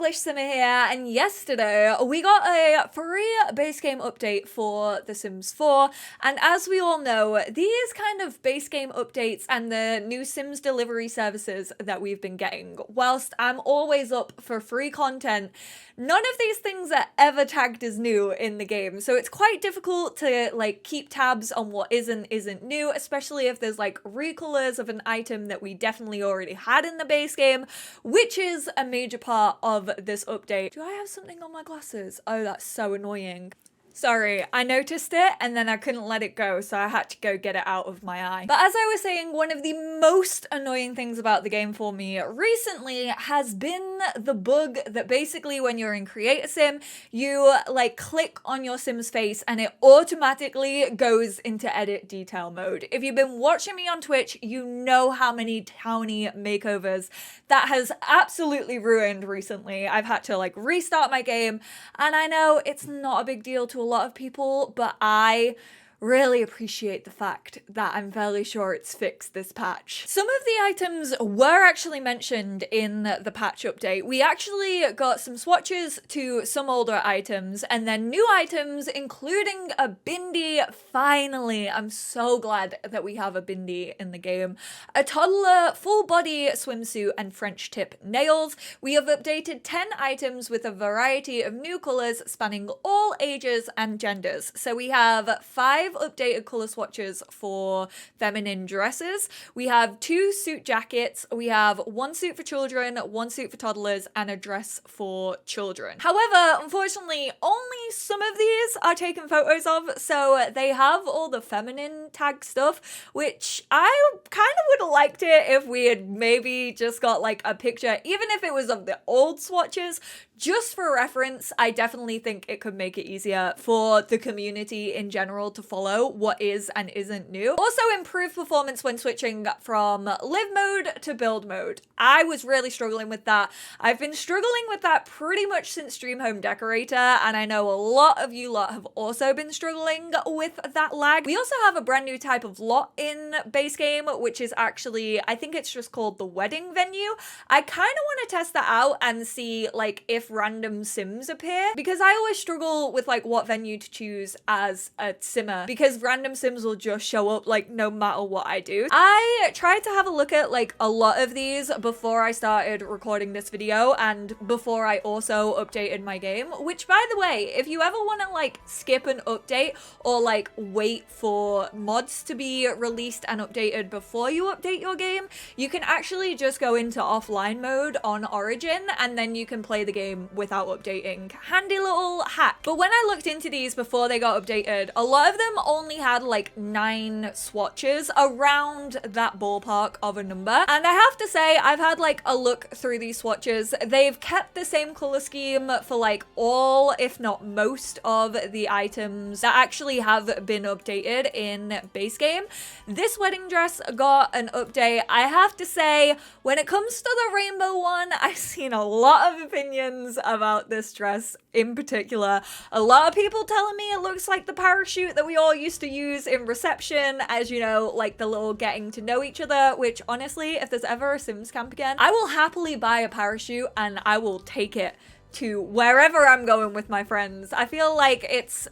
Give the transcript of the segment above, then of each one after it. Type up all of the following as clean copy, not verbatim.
EnglishSimmer here, and yesterday we got a free base game update for The Sims 4, and as we all know, these kind of base game updates and the new Sims delivery services that we've been getting, whilst I'm always up for free content, none of these things are ever tagged as new in the game, so it's quite difficult to like keep tabs on what isn't new, especially if there's like recolors of an item that we definitely already had in the base game, which is a major part of this update. Do I have something on my glasses? Oh, that's so annoying. Sorry, I noticed it and then I couldn't let it go, so I had to go get it out of my eye. But as I was saying, one of the most annoying things about the game for me recently has been the bug that basically when you're in Create a Sim, you like click on your Sim's face and it automatically goes into edit detail mode. If you've been watching me on Twitch, you know how many towny makeovers that has absolutely ruined recently. I've had to like restart my game, and I know it's not a big deal to a lot of people, but I really appreciate the fact that I'm fairly sure it's fixed this patch. Some of the items were actually mentioned in the patch update. We actually got some swatches to some older items and then new items, including a bindi. Finally, I'm so glad that we have a bindi in the game. A toddler full body swimsuit and French tip nails. We have updated 10 items with a variety of new colors spanning all ages and genders. So we have 5 updated color swatches for feminine dresses. We have 2 suit jackets. We have 1 suit for children, 1 suit for toddlers, and a dress for children. However, unfortunately, only some of these are taken photos of, so they have all the feminine tag stuff, which I kind of would have liked it if we had maybe just got like a picture, even if it was of the old swatches. Just for reference, I definitely think it could make it easier for the community in general to follow what is and isn't new. Also, improved performance when switching from live mode to build mode. I was really struggling with that. I've been struggling with that pretty much since Stream Home Decorator, and I know a lot of you lot have also been struggling with that lag. We also have a brand new type of lot in base game, which is actually, I think it's just called the wedding venue. I kind of want to test that out and see like if random Sims appear, because I always struggle with like what venue to choose as a Simmer, because random Sims will just show up like no matter what I do. I tried to have a look at like a lot of these before I started recording this video and before I also updated my game, which by the way, if you ever want to like skip an update or like wait for mods to be released and updated before you update your game, you can actually just go into offline mode on Origin and then you can play the game without updating. Handy little hack. But when I looked into these before they got updated, a lot of them only had like 9 swatches, around that ballpark of a number. And I have to say, I've had like a look through these swatches. They've kept the same color scheme for like all, if not most, of the items that actually have been updated in base game. This wedding dress got an update. I have to say, when it comes to the rainbow one, I've seen a lot of opinions about this dress in particular. A lot of people telling me it looks like the parachute that we all used to use in reception, as you know, like the little getting to know each other, which honestly, if there's ever a Sims camp again, I will happily buy a parachute and I will take it to wherever I'm going with my friends. I feel like it's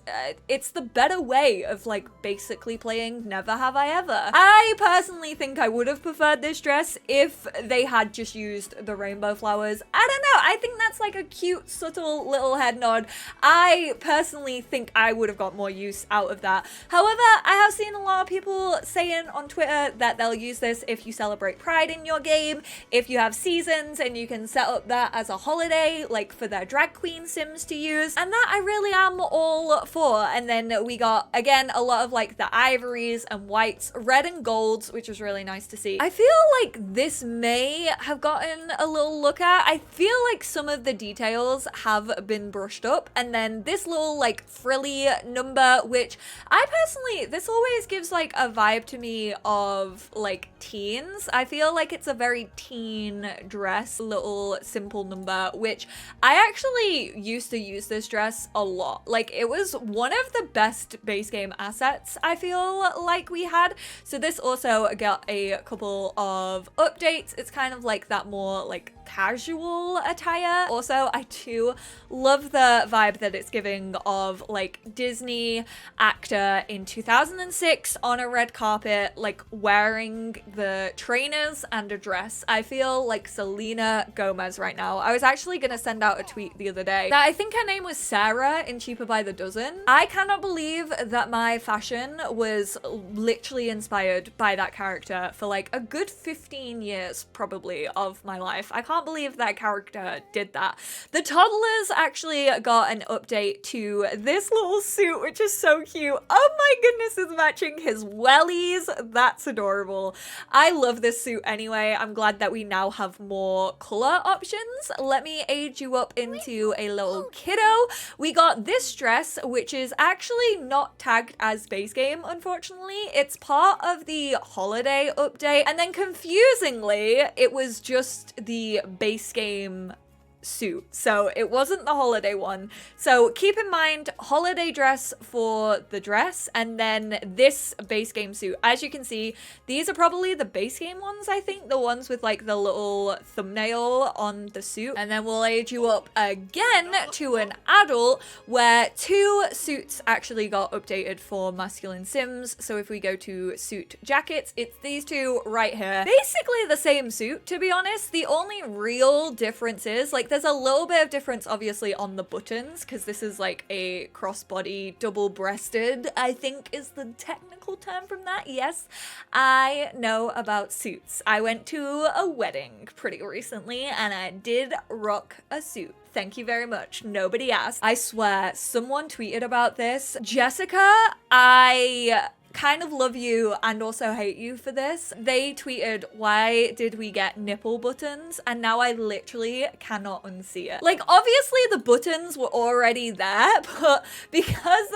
the better way of like basically playing Never Have I Ever. I personally think I would have preferred this dress if they had just used the rainbow flowers. I don't know, I think that's like a cute subtle little head nod. I personally think I would have got more use out of that. However, I have seen a lot of people saying on Twitter that they'll use this if you celebrate Pride in your game, if you have seasons and you can set up that as a holiday, like for their drag queen Sims to use, and that I really am all for. And then we got, again, a lot of like the ivories and whites, red and golds, which was really nice to see. I feel like this may have gotten a little look at. I feel like some of the details have been brushed up, and then this little like frilly number, which I personally, this always gives like a vibe to me of like teens. I feel like it's a very teen dress, little simple number, which I actually used to use this dress a lot. Like, it was one of the best base game assets I feel like we had. So this also got a couple of updates. It's kind of like that more like casual attire. Also, I do love the vibe that it's giving of like Disney actor in 2006 on a red carpet, like wearing the trainers and a dress. I feel like Selena Gomez right now. I was actually gonna send out a tweet the other day that I think her name was Sarah in Cheaper by the Dozen. I cannot believe that my fashion was literally inspired by that character for like a good 15 years probably of my life. I can't believe that character did that. The Toddlers actually got an update to this little suit, which is so cute. Oh my goodness, it's matching his wellies. That's adorable. I love this suit anyway. I'm glad that we now have more color options. Let me age you up into a little kiddo. We got this dress, which is actually not tagged as base game, unfortunately. It's part of the holiday update, and then confusingly, it was just the base game suit, so it wasn't the holiday one. So keep in mind, holiday dress for the dress, and then this base game suit. As you can see, these are probably the base game ones, I think, the ones with like the little thumbnail on the suit. And then we'll age you up again to an adult, where 2 suits actually got updated for masculine Sims. So if we go to suit jackets, it's these 2 right here. Basically the same suit, to be honest. The only real difference is like there's a little bit of difference obviously on the buttons, because this is like a crossbody double-breasted, I think is the technical term from that. Yes, I know about suits. I went to a wedding pretty recently and I did rock a suit. Thank you very much. Nobody asked. I swear, someone tweeted about this. Jessica, I kind of love you and also hate you for this. They tweeted, why did we get nipple buttons? And now I literally cannot unsee it. Like, obviously the buttons were already there, but because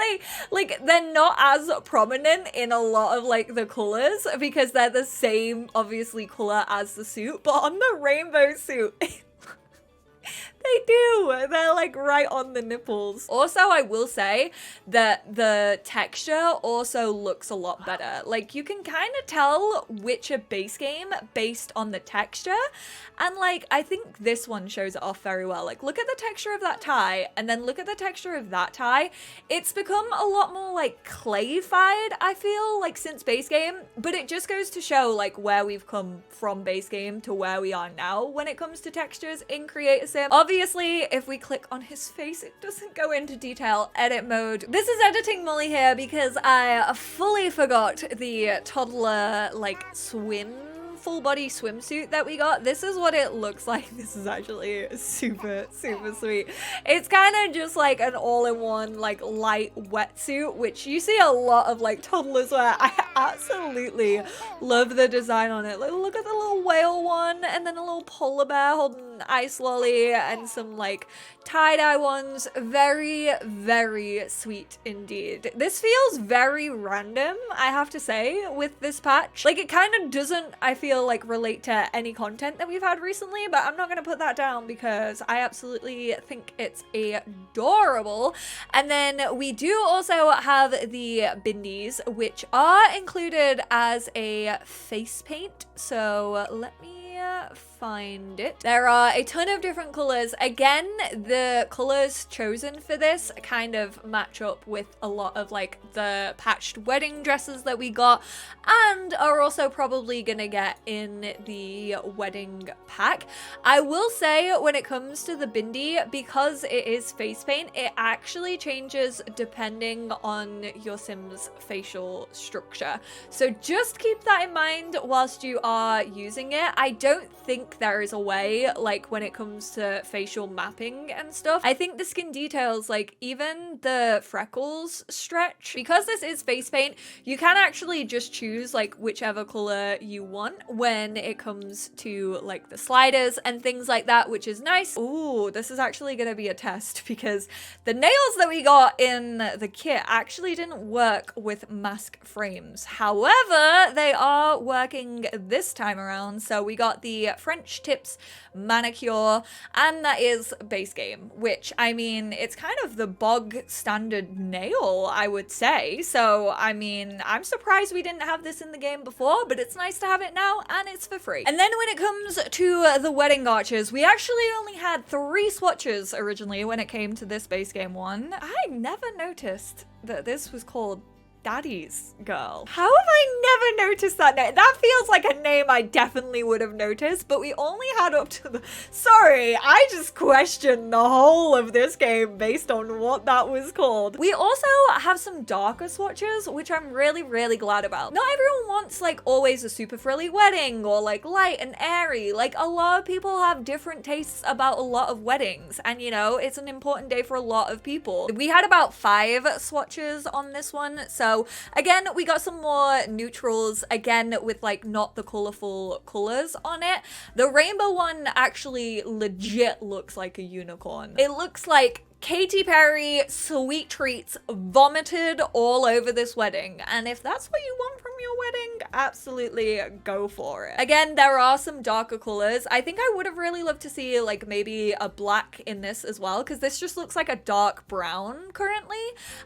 they're not as prominent in a lot of like the colors, because they're the same obviously color as the suit, but on the rainbow suit, they do. They're like right on the nipples. Also, I will say that the texture also looks a lot better. Like you can kind of tell which are base game based on the texture. And like, I think this one shows it off very well. Like look at the texture of that tie and then look at the texture of that tie. It's become a lot more like clayified, I feel like, since base game, but it just goes to show like where we've come from base game to where we are now when it comes to textures in Create a Sim. Obviously, if we click on his face, it doesn't go into detail edit mode. This is editing Molly here because I fully forgot the Toddler like full body swimsuit that we got. This is what it looks like. This is actually super sweet. It's kind of just like an all-in-one like light wetsuit, which you see a lot of like toddlers wear. I absolutely love the design on it. Like, look at the little whale one, and then a little polar bear holding an ice lolly, and some like tie-dye ones. Very sweet indeed. This feels very random, I have to say, with this patch. Like it kind of doesn't, I feel like, relate to any content that we've had recently, but I'm not gonna put that down because I absolutely think it's adorable. And then we do also have the bindies, which are included as a face paint. So let me find it. There are a ton of different colors. Again, the colors chosen for this kind of match up with a lot of like the patched wedding dresses that we got and are also probably gonna get in the wedding pack. I will say, when it comes to the bindi, because it is face paint, it actually changes depending on your Sim's facial structure. So just keep that in mind whilst you are using it. I don't think there is a way, like when it comes to facial mapping and stuff. I think the skin details, like even the freckles stretch. Because this is face paint, you can actually just choose like whichever color you want when it comes to like the sliders and things like that, which is nice. Ooh, this is actually gonna be a test because the nails that we got in the kit actually didn't work with mask frames. However, they are working this time around. So we got the French French tips manicure, and that is base game, which, I mean, it's kind of the bog standard nail, I would say. So, I mean, I'm surprised we didn't have this in the game before, but it's nice to have it now, and it's for free. And then when it comes to the wedding arches, we actually only had 3 swatches originally when it came to this base game one. I never noticed that this was called Daddy's Girl. How have I never noticed that name? That feels like a name I definitely would have noticed, but we only had up to the... Sorry, I just questioned the whole of this game based on what that was called. We also have some darker swatches, which I'm really, really glad about. Not everyone wants like always a super frilly wedding or like light and airy. Like a lot of people have different tastes about a lot of weddings, and you know, it's an important day for a lot of people. We had about 5 swatches on this one, so again, we got some more neutrals, again, with like not the colorful colors on it. The rainbow one actually legit looks like a unicorn. It looks like Katy Perry sweet treats vomited all over this wedding, and if that's what you want from your wedding, absolutely go for it. Again, there are some darker colors. I think I would have really loved to see like maybe a black in this as well, because this just looks like a dark brown currently.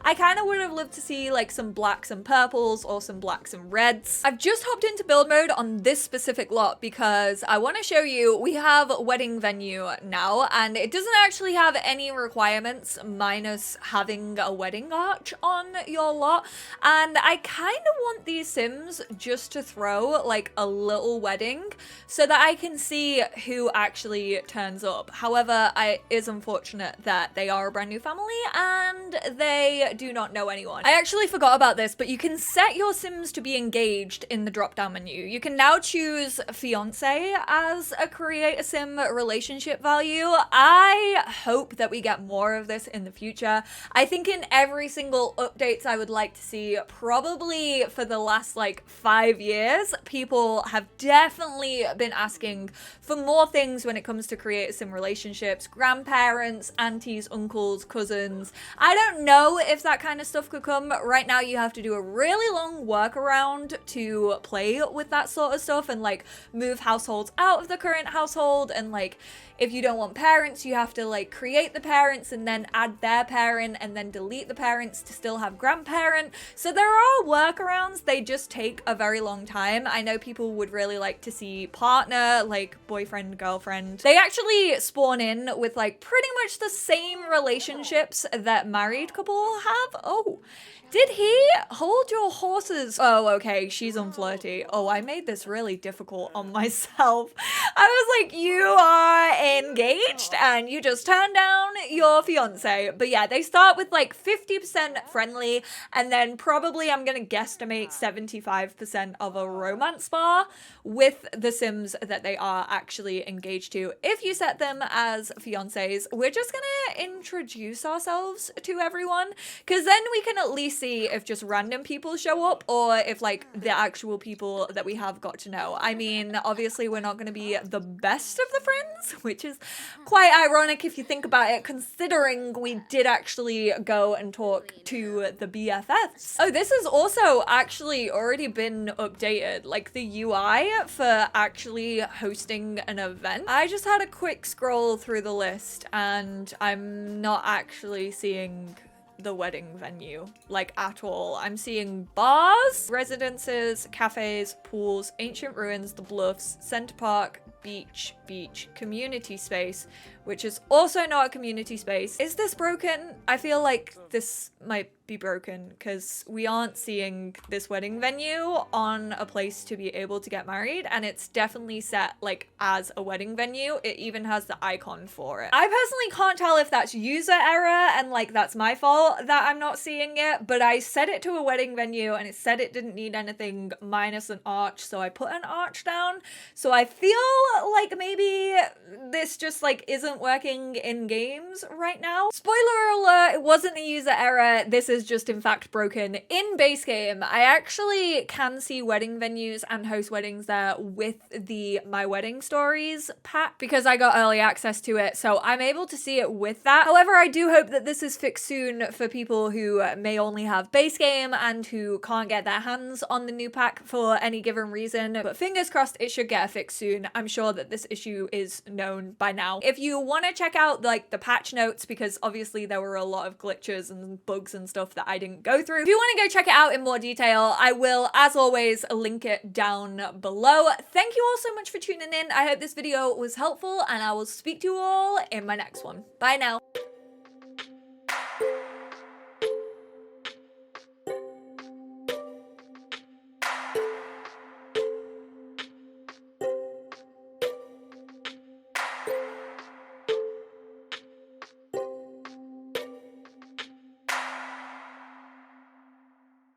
I kind of would have loved to see like some blacks and purples or some blacks and reds. I've just hopped into build mode on this specific lot because I want to show you we have wedding venue now, and it doesn't actually have any requirements minus having a wedding arch on your lot, and I kind of want these Sims just to throw like a little wedding so that I can see who actually turns up. However, it is unfortunate that they are a brand new family and they do not know anyone. I actually forgot about this, but you can set your Sims to be engaged in the drop down menu. You can now choose fiance as a create a Sim relationship value. I hope that we get more of this in the future. I think in every single updates I would like to see, probably for the last like 5 years, people have definitely been asking for more things when it comes to create a Sim relationships. Grandparents, aunties, uncles, cousins. I don't know if that kind of stuff could come. Right now you have to do a really long workaround to play with that sort of stuff and like move households out of the current household, and like if you don't want parents, you have to like create the parents and then add their parent and then delete the parents to still have grandparent. So there are workarounds, they just take a very long time. I know people would really like to see partner, like boyfriend, girlfriend. They actually spawn in with like pretty much the same relationships that married couple have. Oh, did he hold your horses? Oh, okay, she's unflirty. Oh, I made this really difficult on myself. I was like, you are engaged and you just turned down your fiance. But yeah, they start with like 50% friendly, and then probably I'm gonna guesstimate 75% of a romance bar with the Sims that they are actually engaged to. If you set them as fiancés, we're just gonna introduce ourselves to everyone, because then we can at least see if just random people show up or if like the actual people that we have got to know. I mean, obviously we're not going to be the best of the friends, which is quite ironic if you think about it, considering we did actually go and talk to the BFFs. Oh, this has also actually already been updated, like the UI for actually hosting an event. I just had a quick scroll through the list and I'm not actually seeing the wedding venue like at all. I'm seeing bars, residences, cafes, pools, ancient ruins, the bluffs, center park, beach, community space, which is also not a community space. Is this broken? I feel like this might be broken because we aren't seeing this wedding venue on a place to be able to get married, and it's definitely set like as a wedding venue. It even has the icon for it. I personally can't tell if that's user error and like that's my fault that I'm not seeing it, but I set it to a wedding venue and it said it didn't need anything minus an arch, so I put an arch down. So I feel like maybe this just like isn't working in games right now. Spoiler alert, it wasn't a user error. This is is just in fact broken. In base game, I actually can see wedding venues and host weddings there with the My Wedding Stories pack because I got early access to it, so I'm able to see it with that. However, I do hope that this is fixed soon for people who may only have base game and who can't get their hands on the new pack for any given reason, but fingers crossed it should get a fix soon. I'm sure that this issue is known by now. If you want to check out like the patch notes, because obviously there were a lot of glitches and bugs and stuff that I didn't go through, if you want to go check it out in more detail, I will, as always, link it down below. Thank you all so much for tuning in. I hope this video was helpful, and I will speak to you all in my next one. Bye now.